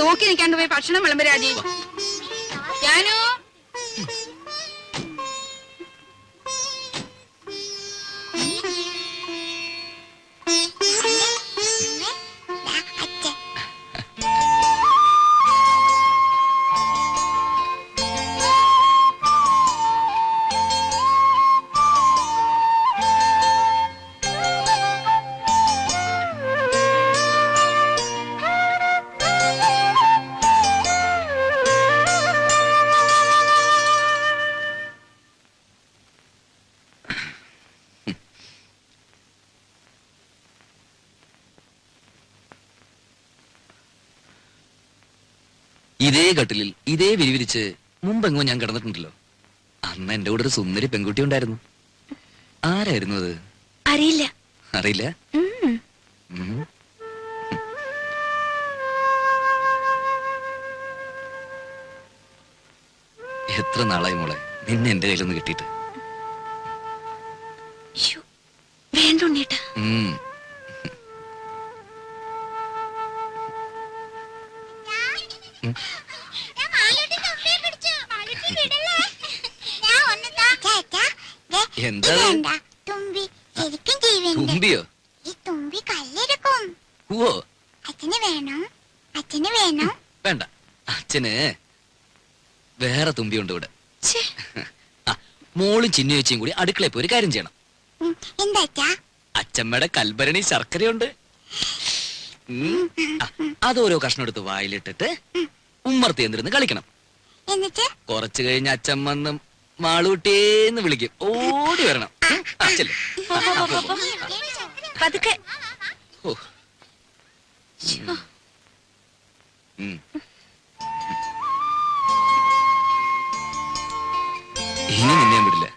നോക്കി നിൽക്കാണ്ട് പോയി ഭക്ഷണം വിളമ്പരാജി. ഞാനോ ഇതേ കട്ടിലിൽ ഇതേ വിരിവിരിച്ച് മുമ്പെങ്ങോ ഞാൻ കിടന്നിട്ടുണ്ടല്ലോ. അന്ന് എന്റെ കൂടെ ഒരു സുന്ദരി പെൺകുട്ടി ഉണ്ടായിരുന്നു. ആരായിരുന്നു അത്? അറിയില്ല. അറിയില്ല? എത്ര നാളായി മോളെ നിന്നെ എന്റെ കയ്യിലൊന്ന് കിട്ടിയിട്ട്. വേണ്ടുണ്ണേട്ടാ. എന്താ തുമ്പിയോ? ഓ വേണ്ട, അച്ഛന് വേറെ തുമ്പിയുണ്ട് ഇവിടെ. മോളും ചിന്നു ചേച്ചിയും കൂടി അടുക്കളയിൽ പോയി ഒരു കാര്യം ചെയ്യണം. അച്ഛമ്മയുടെ കൽഭരണി ശർക്കരയുണ്ട്. അതോരോ കഷ്ണം എടുത്ത് വായിലിട്ടിട്ട് ഉമ്മർത്തി എന്നിരുന്ന് കളിക്കണം. കുറച്ചു കഴിഞ്ഞ് അച്ഛമ്മന്ന് മാളൂട്ടേന്ന് വിളിക്കും. ഓടി വരണം. അച്ഛല്ലേ ഇനി നിന്നെ വിടില്ല.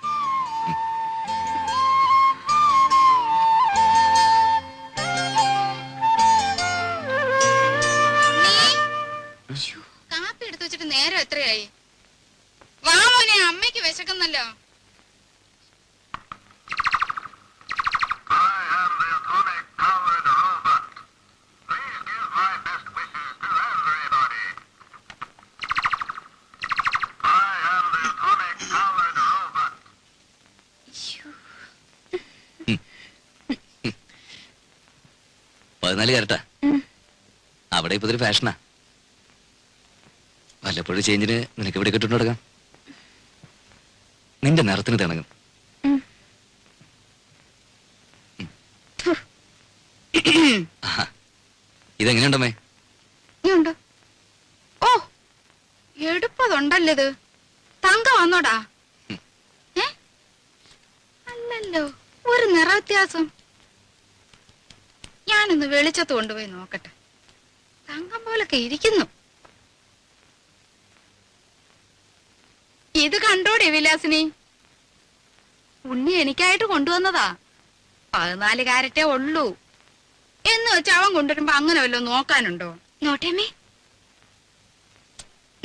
കാപ്പി എടുത്തു വെച്ചിട്ട് നേരം എത്രയായി? വാ മോനെ, അമ്മയ്ക്ക് വിശക്കുന്നല്ലോ. പതിനാല് കരട്ടാ. അവിടെ ഇപ്പൊ ഇതൊരു ഫാഷനാ. വല്ലപ്പോഴും ചേഞ്ചിന് നിനക്ക് ഇവിടെ കിട്ടുന്നു നടക്കാം. നിന്റെ നിറത്തിന് തിണങ്ങും. ഇതെങ്ങനെയുണ്ടമ്മേ? ഓ എടുപ്പതുണ്ടല്ലോ. ഇത് തങ്ക വന്നോടാ? അല്ലല്ലോ, ഒരു നിറ വ്യത്യാസം. ഞാനൊന്ന് വെളിച്ചത്ത് കൊണ്ടുപോയി നോക്കട്ടെ. തങ്കം പോലൊക്കെ ഇരിക്കുന്നു. ഇത് കണ്ടോടെ വിലാസിനി? ഉണ്ണി എനിക്കായിട്ട് കൊണ്ടുവന്നതാ. 14 കാരറ്റേ ഉള്ളൂ എന്ന് വെച്ച് അവൻ കൊണ്ടുവരുമ്പോ അങ്ങനെ വല്ലോ നോക്കാനുണ്ടോ? നോട്ടേമേ,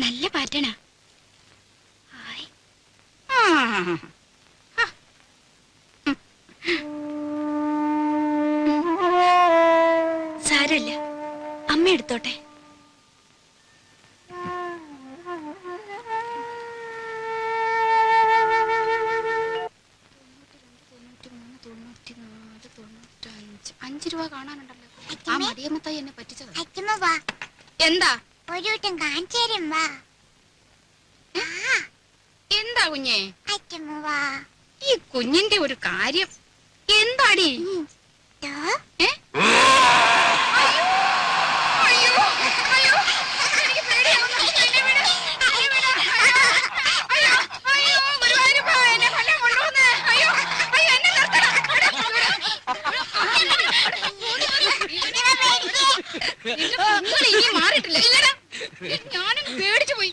നല്ല പാറ്റണ. സാരല്ല, അമ്മ എടുത്തോട്ടെ. $5 കാണാനുണ്ടല്ലോ. ആ മടിയമ്മത്തായി എന്നെ പറ്റിച്ചത്. എന്താ? എന്താ കുഞ്ഞേ? ഈ കുഞ്ഞിന്റെ ഒരു കാര്യം എന്താടി? മാറിയിട്ടില്ല. ഞാനും പേടിച്ചു പോയി.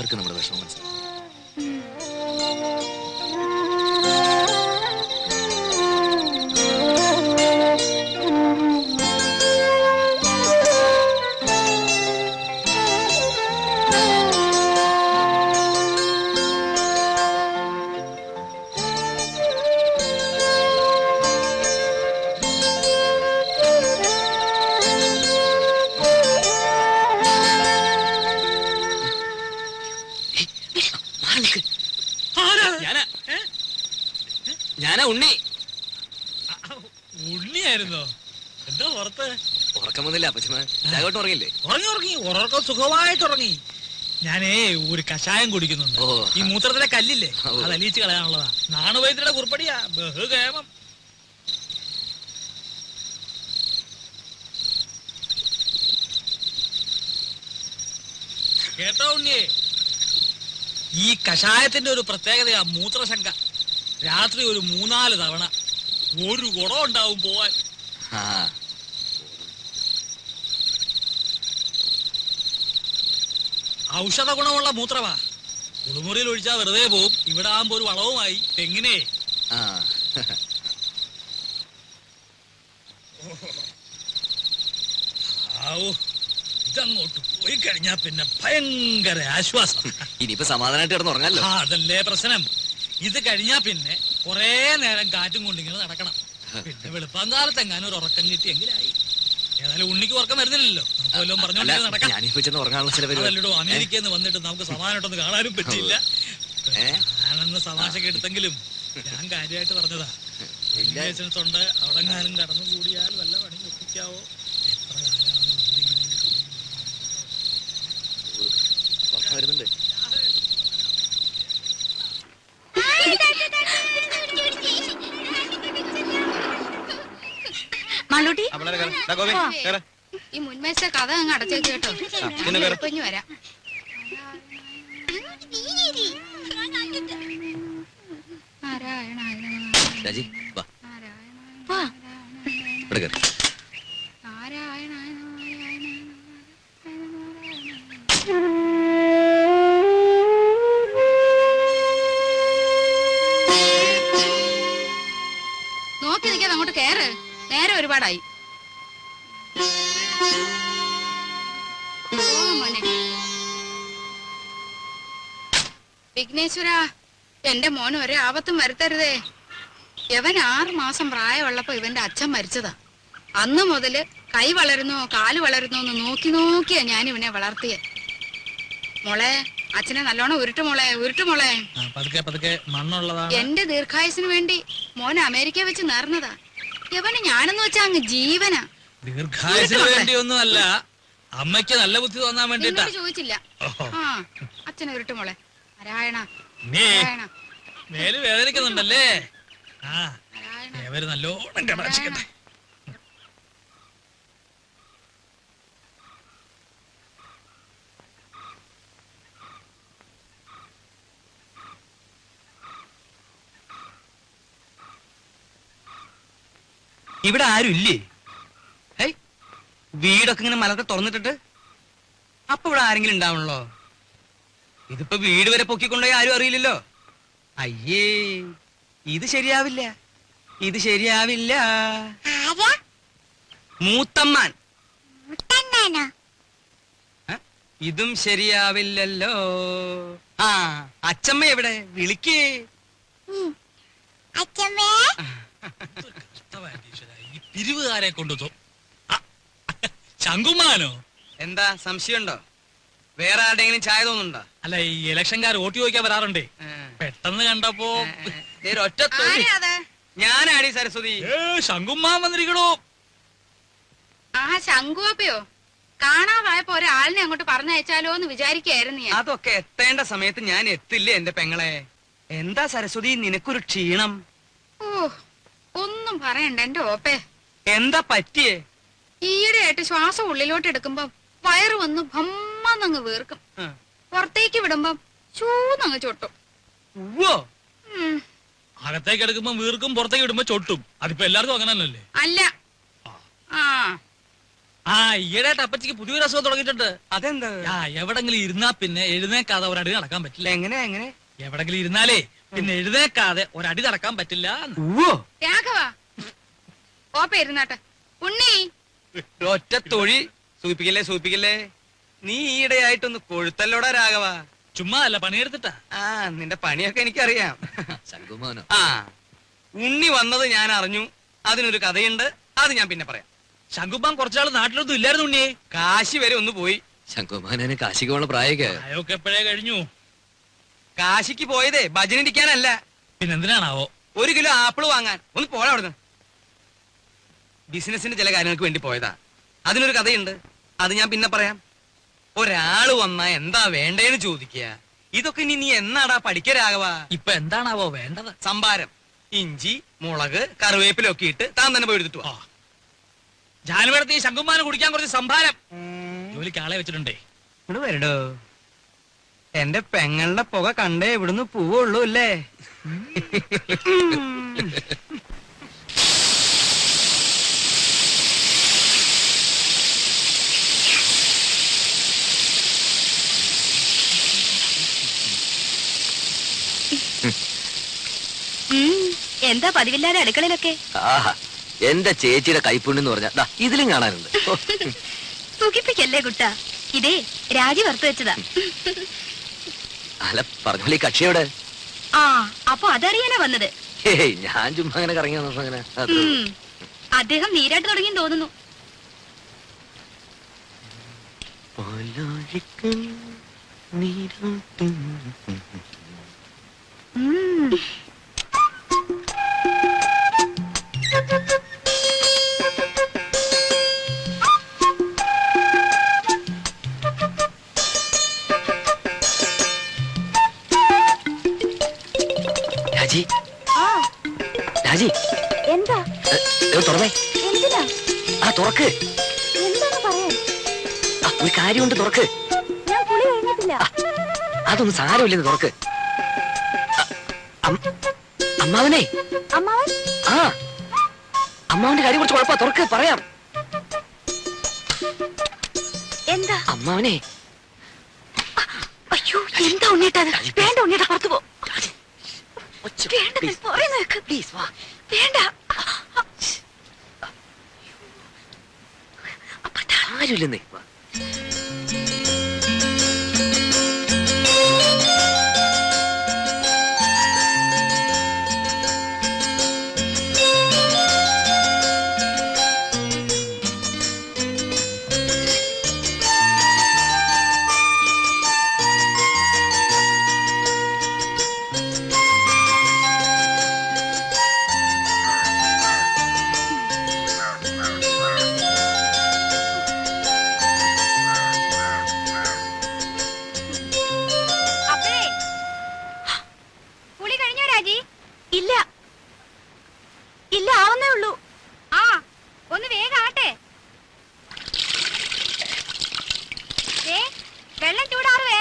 അവർക്ക് നമ്മുടെ വിഷമം മനസ്സിലാവും. ഞാനാ ഉണ്ണി. ഉണ്ണിയായിരുന്നോ? എന്താ പുറത്ത്? ഉറക്കം വന്നില്ല അപ്പച്ചമ്മ. രാഘവട്ടം ഉറങ്ങില്ലേ? ഉറങ്ങി ഉറക്കം സുഖമായിട്ട് ഉറങ്ങി. ഞാനേ ഒരു കഷായം കുടിക്കുന്നുണ്ട്. ഈ മൂത്രത്തിലെ കല്ലില്ലേ, അത് അലിയിച്ച് കളയാനുള്ളതാ. നാണുവൈദ്യരുടെ കുറിപ്പടിയാ, ബഹുകേമം. കേട്ടോ ഉണ്ണിയെ, ഈ കഷായത്തിന്റെ ഒരു പ്രത്യേകതയാ മൂത്രശങ്ക. രാത്രി ഒരു 3-4 തവണ ഒരു കുടം ഉണ്ടാവും പോവാൻ. ഔഷധ ഗുണമുള്ള മൂത്രമാ. കുളിമുറിയിൽ ഒഴിച്ചാൽ വെറുതെ പോവും. ഇവിടെ ആകുമ്പോ ഒരു വളവുമായി. എങ്ങനെ ഇതങ്ങോട്ട് പോയി കഴിഞ്ഞാ പിന്നെ ഭയങ്കര ആശ്വാസം. ഇനിയിപ്പോ സമാധാനമായിട്ട് കിടന്ന് ഉറങ്ങാലോ. അതല്ലേ പ്രശ്നം. ഇത് കഴിഞ്ഞാ പിന്നെ കൊറേ നേരം കാറ്റും കൊണ്ടിങ്ങനെ നടക്കണം. പിന്നെ വെളുപ്പാങ്കാലത്തെങ്ങാനും ഒരു ഉറക്കം കിട്ടിയെങ്കിലായി. ഏതായാലും ഉണ്ണിക്ക് ഉറക്കം വരുന്നില്ലല്ലോ. നമുക്ക് വല്ലതും പറഞ്ഞോണ്ട് നടക്കാം. അതല്ലടോ, അമേരിക്കയിൽ നിന്ന് വന്നിട്ട് നമുക്ക് സമാധാനമായിട്ടൊന്ന് കാണാനും പറ്റിയില്ല. ഞാനെന്ന് തമാശക്ക് എടുത്തെങ്കിലും ഞാൻ കാര്യമായിട്ട് പറഞ്ഞതാ. ലൈസൻസ് ഉണ്ട്, അവിടെങ്ങാനും കടന്നു കൂടിയാൽ വല്ല പണി ഒപ്പിക്കാവോ? എത്ര കാലമാണ് വരുന്നുണ്ട്. മാളൂട്ടി, ഈ മുൻമേശ കഥ അങ്ങ് അടച്ചേക്ക് കേട്ടോ. ഇനി വരാം. രാജി വാ. നോക്കി നിൽക്കാതെ അങ്ങോട്ട് കേറ്. നേരെ ഒരുപാടായി. വിഘ്നേശ്വര, എന്റെ മോന് ഒരേ ആപത്തും വരുത്തരുതേ. ഇവൻ 6 മാസം പ്രായമുള്ളപ്പോ ഇവന്റെ അച്ഛൻ മരിച്ചതാ. അന്ന് മുതല് കൈ വളരുന്നോ കാല് വളരുന്നോ എന്ന് നോക്കി നോക്കിയാ ഞാൻ ഇവനെ വളർത്തിയെ. മോളെ, അച്ഛനെ നല്ലോണം ഉരുട്ടുമോളെ, ഉരുട്ടുമോളെ. എന്റെ ദീർഘായുസിന് വേണ്ടി മോൻ അമേരിക്ക വെച്ച് നേർന്നതാ. ഇവന് ഞാനെന്ന് വെച്ചാ അങ്ങ് ജീവനാ. ദീർഘായുസിന് വേണ്ടിയൊന്നുമല്ല, അമ്മയ്ക്ക് നല്ല ബുദ്ധി തോന്നാൻ വേണ്ടിട്ടാ. ചോദിച്ചില്ല. ആ, അച്ഛനെ ഉരുട്ടുമോളെ. നാരായണ, മേല് വേദനിക്കുന്നുണ്ടല്ലേ? ആ, നല്ലോണം കടാക്ഷിക്കട്ടെ. ഇവിടെ ആരും ഇല്ലേ? വീടൊക്കെ ഇങ്ങനെ മലത്തെ തുറന്നിട്ടിട്ട് അപ്പൊ ഇവിടെ ആരെങ്കിലും ഉണ്ടാവണല്ലോ. ഇതിപ്പോ വീട് വരെ പൊക്കിക്കൊണ്ടുപോയി ആരും അറിയില്ലല്ലോ. അയ്യേ, ഇത് ശരിയാവില്ല, ഇത് ശരിയാവില്ല. മൂത്തമ്മാൻ. ഇതും ശരിയാവില്ലല്ലോ. ആ, അച്ചമ്മ എവിടെ? വിളിക്കേ. പിരിവുകാരെ കൊണ്ടു ശങ്കുമാനോ? എന്താ സംശയമുണ്ടോ? വേറെ ആരുടെങ്കിലും ചായ തോന്നുന്നുണ്ടോ? അല്ല, ഈ ഇലക്ഷൻകാർ വോട്ട് ചോദിക്കാൻ വരാറുണ്ടേ. പെട്ടെന്ന് കണ്ടപ്പോ ഒറ്റ ഞാനാടി സരസ്വതി. ശങ്കുമാൻ വന്നിരിക്കണോ? ആ, ശങ്കുവപ്പയോ? കാണാതായപ്പോ ഒരാളിനെ അങ്ങോട്ട് പറഞ്ഞയച്ചാലോ എന്ന് വിചാരിക്കായിരുന്നു. അതൊക്കെ എത്തേണ്ട സമയത്ത് ഞാൻ എത്തില്ലേ എന്റെ പെങ്ങളെ. എന്താ സരസ്വതി നിനക്കൊരു ക്ഷീണം? ഓ, ഒന്നും പറയണ്ട എന്റെ ഓപ്പേ. എന്താ പറ്റിയേ? ഈയിടെയായിട്ട് ശ്വാസം ഉള്ളിലോട്ട് എടുക്കുമ്പോ വയറ് വന്ന് ഭമ്മന്നങ്ങ് വീർക്കും. പുറത്തേക്ക് വിടുമ്പം ചൂന്നങ്ങ് ചൊട്ടും. അകത്തേക്ക് എടുക്കുമ്പോ വീർക്കും, പുറത്തേക്ക് വിടുമ്പോ ചൊട്ടും. അതിപ്പോ എല്ലാവർക്കും അങ്ങനെ തന്നെയല്ലേ? അല്ല. ആ, ആ ഈയിടെ അപ്പച്ചിക്ക് പുതിയൊരു അസുഖം തുടങ്ങിയിട്ടുണ്ട്. അതെന്താ? ആ എവിടെങ്കിലും ഇരുന്നാ പിന്നെ എഴുന്നേക്കാതെ ഒരടി നടക്കാൻ പറ്റില്ല. എങ്ങനെ എങ്ങനെ? എവിടെങ്കിലും ഇരുന്നാലേ പിന്നെ എഴുന്നേക്കാതെ ഒരടി നടക്കാൻ പറ്റില്ല. രാഘവ ഓപ്പ ഇരുന്നാട്ടെ. ഉണ്ണി ഒറ്റ തൊഴി സൂചിപ്പിക്കല്ലേ. നീ ഈയിടെയായിട്ടൊന്ന് കൊഴുത്തല്ലോടാ രാഘവ. ചുമ്മാ അല്ല, പണിയെടുത്തിട്ടാ. ആ നിന്റെ പണിയൊക്കെ എനിക്കറിയാം. ശങ്കുമോനോ? ആ ഉണ്ണി വന്നത് ഞാൻ അറിഞ്ഞു. അതിനൊരു കഥയുണ്ട്, അത് ഞാൻ പിന്നെ പറയാം. ശങ്കുമാൻ കുറച്ചാള് നാട്ടിലൊന്നും ഇല്ലായിരുന്നു ഉണ്ണിയെ. കാശി വരെ ഒന്ന് പോയി. ശങ്കുമാനെ കാശിക്ക് പോണ പ്രായൊക്കെ അയൊക്കെ എപ്പോഴേ കഴിഞ്ഞു. കാശിക്ക് പോയതേ ഭജനിരിക്കാനല്ല, പിന്നെന്തിനാണാവോ? 1 കിലോ ആപ്പിള് വാങ്ങാൻ. ഒന്ന് പോരാ അവിടുന്ന്. ബിസിനസിന്റെ ചില കാര്യങ്ങൾക്ക് വേണ്ടി പോയതാ. അതിനൊരു കഥയുണ്ട്, അത് ഞാൻ പിന്നെ പറയാം. ഒരാള് വന്നാ എന്താ വേണ്ടേന്ന് ചോദിക്കുക. ഇതൊക്കെ ഇനി നീ എന്നാടാ പഠിക്കരാകവാ? ഇപ്പൊ എന്താണാവോ വേണ്ടത്? സംഭാരം, ഇഞ്ചി, മുളക്, കറിവേപ്പിലൊക്കെ ഇട്ട് താൻ തന്നെ പോയി എടുത്തിട്ട് വാ. ജാനുവരത്തി ശങ്കുമാന് കുടിക്കാൻ കുറച്ച് സംഭാരം. ജോലിക്ക് ആളെ വെച്ചിട്ടുണ്ടേ. ഇങ്ങോട്ട് വരടോ. എന്റെ പെങ്ങളുടെ പുക കണ്ടേ ഇവിടുന്ന് പോവുള്ളൂ അല്ലേ? എന്താ പതിവില്ലാതെ അടുക്കളയിലൊക്കെ? ആഹാ, എന്റെ ചേച്ചിയുടെ കൈപ്പുണ്യെന്ന് പറഞ്ഞാ ഇതിലും കാണാനുണ്ട്. സുഖിപ്പിക്കല്ലേ കുട്ട, ഇതേ രാജി വറുത്തു വെച്ചതാ. അല്ല പറഞ്ഞോളി, കക്ഷിയോടെ? ആ അപ്പൊ അതറിയാനാ വന്നത്. ഹേയ്, ഞാൻ ചുമ്മാ അങ്ങനെ കറങ്ങി വന്നപ്പോ അങ്ങനെ അദ്ദേഹം നീരാട്ട് തുടങ്ങി തോന്നുന്നു. രാജി, രാജി, എന്താ തുറന്നേ. എന്തിനാ? ആ തുറക്ക്. എന്താണ് പറയാൻ? ഒരു കാര്യമുണ്ട്, തുറക്ക്. ഞാൻ കുളി കഴിഞ്ഞിട്ടില്ല. അതൊന്നും സാരമില്ലെന്ന് തുറക്ക്. അമ്മാവനെ. അമ്മാവൻ? ആ അമ്മാവന്റെ കാര്യം കുറച്ച് കുഴപ്പ. തുറക്ക്, പറയാം. എന്താ? അമ്മാവനെ. അയ്യോ, എന്താ ഉണ്ണിട്ടത്? വേണ്ട ഉണ്ണിയുടെ പുറത്തു പോ. വേണ്ട. ആരുമില്ലെന്നേ. ഇല്ല, ആവുന്നേ ഉള്ളൂ. ആ ഒന്ന് വേഗം ആട്ടെ. വെള്ളം ചൂടാറുവേ.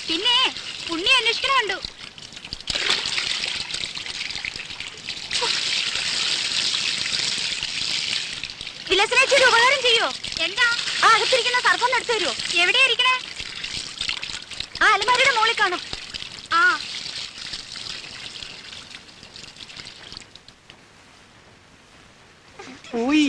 പിന്നെ ഉണ്ണി അന്വേഷിക്കണുണ്ടു. വിലസിനേച്ചി ഒരു ഉപകാരം ചെയ്യോ? എന്താ? ആ അകത്തിരിക്കുന്ന സർപ്പം എടുത്തു തരുമോ? എവിടെയാ ഇരിക്കണേ? ആ അലമാരിയുടെ മുകളിൽ കാണും. ആ പോയി.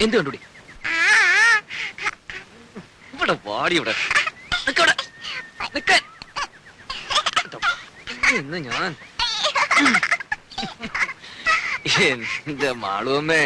എന്ത് കണ്ടുപിടി? ഇവിടെ വാടി, ഇവിടെ ഇന്ന് ഞാൻ എന്റെ മാളുവമ്മേ.